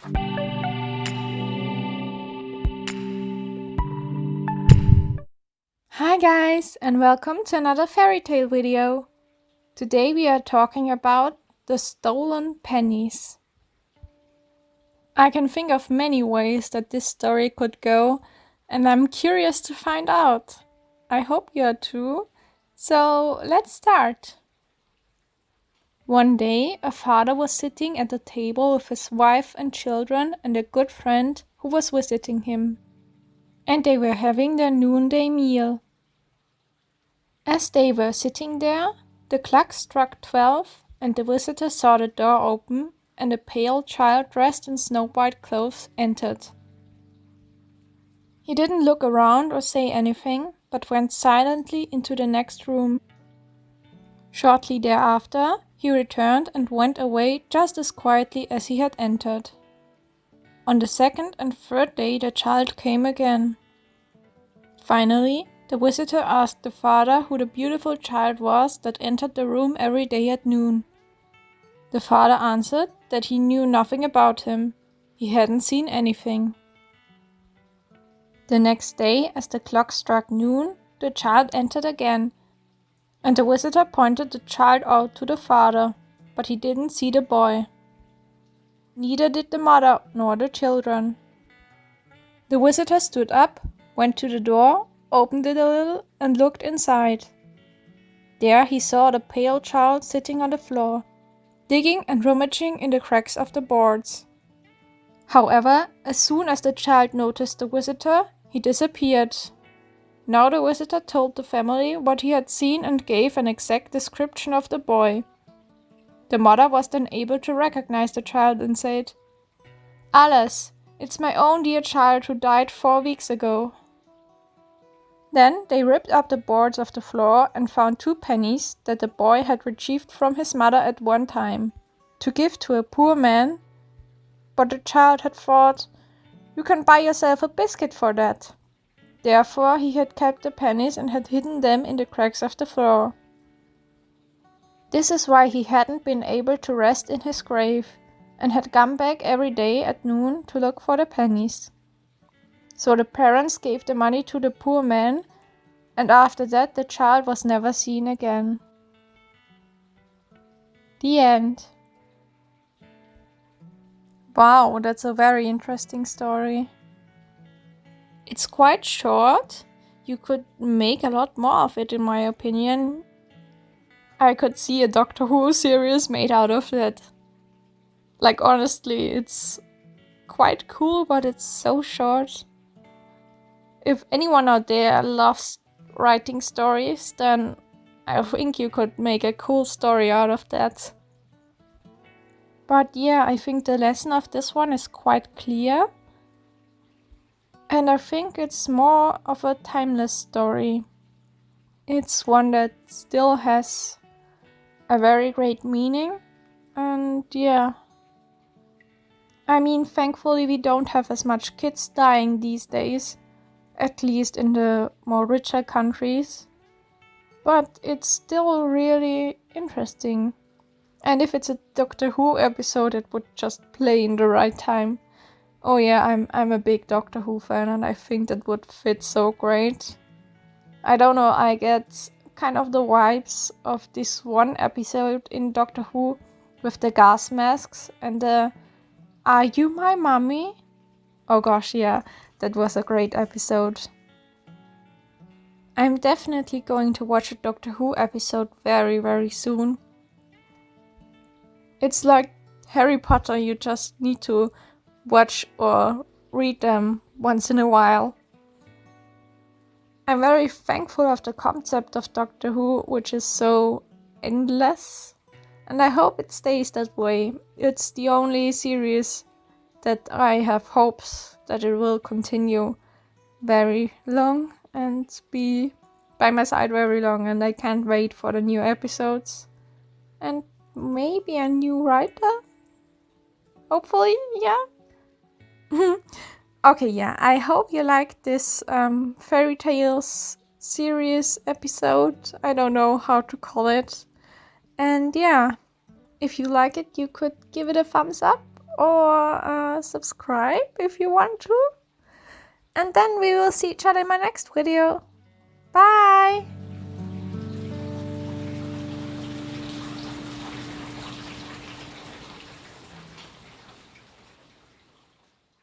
Hi guys, and welcome to another fairy tale video. Today we are talking about the stolen pennies. I can think of many ways that this story could go, and I'm curious to find out. I hope you are too. So let's start. One day, a father was sitting at the table with his wife and children and a good friend who was visiting him. And they were having their noonday meal. As they were sitting there, the clock struck 12, and the visitor saw the door open, and a pale child dressed in snow-white clothes entered. He didn't look around or say anything, but went silently into the next room. Shortly thereafter, he returned and went away just as quietly as he had entered. On the second and third day, the child came again. Finally, the visitor asked the father who the beautiful child was that entered the room every day at noon. The father answered that he knew nothing about him. He hadn't seen anything. The next day, as the clock struck noon, the child entered again, and the visitor pointed the child out to the father, but he didn't see the boy. Neither did the mother nor the children. The visitor stood up, went to the door, opened it a little, and looked inside. There he saw the pale child sitting on the floor, digging and rummaging in the cracks of the boards. However, as soon as the child noticed the visitor, he disappeared. Now the visitor told the family what he had seen and gave an exact description of the boy. The mother was then able to recognize the child and said, "Alice, it's my own dear child who died 4 weeks ago." Then they ripped up the boards of the floor and found 2 pennies that the boy had retrieved from his mother at one time, to give to a poor man. But the child had thought, "You can buy yourself a biscuit for that." Therefore he had kept the pennies and had hidden them in the cracks of the floor. This is why he hadn't been able to rest in his grave, and had come back every day at noon to look for the pennies. So the parents gave the money to the poor man, and after that the child was never seen again. The end. Wow, that's a very interesting story. It's quite short. You could make a lot more of it, in my opinion. I could see a Doctor Who series made out of that. Like, honestly, it's quite cool, but it's so short. If anyone out there loves writing stories, then I think you could make a cool story out of that. But yeah, I think the lesson of this one is quite clear. And I think it's more of a timeless story. It's one that still has a very great meaning. And yeah. I mean, thankfully we don't have as much kids dying these days. At least in the more richer countries. But it's still really interesting. And if it's a Doctor Who episode, it would just play in the right time. Oh yeah, I'm a big Doctor Who fan, and I think that would fit so great. I don't know, I get kind of the vibes of this one episode in Doctor Who with the gas masks and the "Are you my mummy?" Oh gosh, yeah, that was a great episode. I'm definitely going to watch a Doctor Who episode very, very soon. It's like Harry Potter, you just need to watch or read them once in a while. I'm very thankful of the concept of Doctor Who, which is so endless, and I hope it stays that way. It's the only series that I have hopes that it will continue very long and be by my side very long, and I can't wait for the new episodes. And maybe a new writer? Hopefully, yeah. Okay, yeah, I hope you liked this Fairy Tales series episode. I don't know how to call it. And yeah, if you like it, you could give it a thumbs up or subscribe if you want to. And then we will see each other in my next video.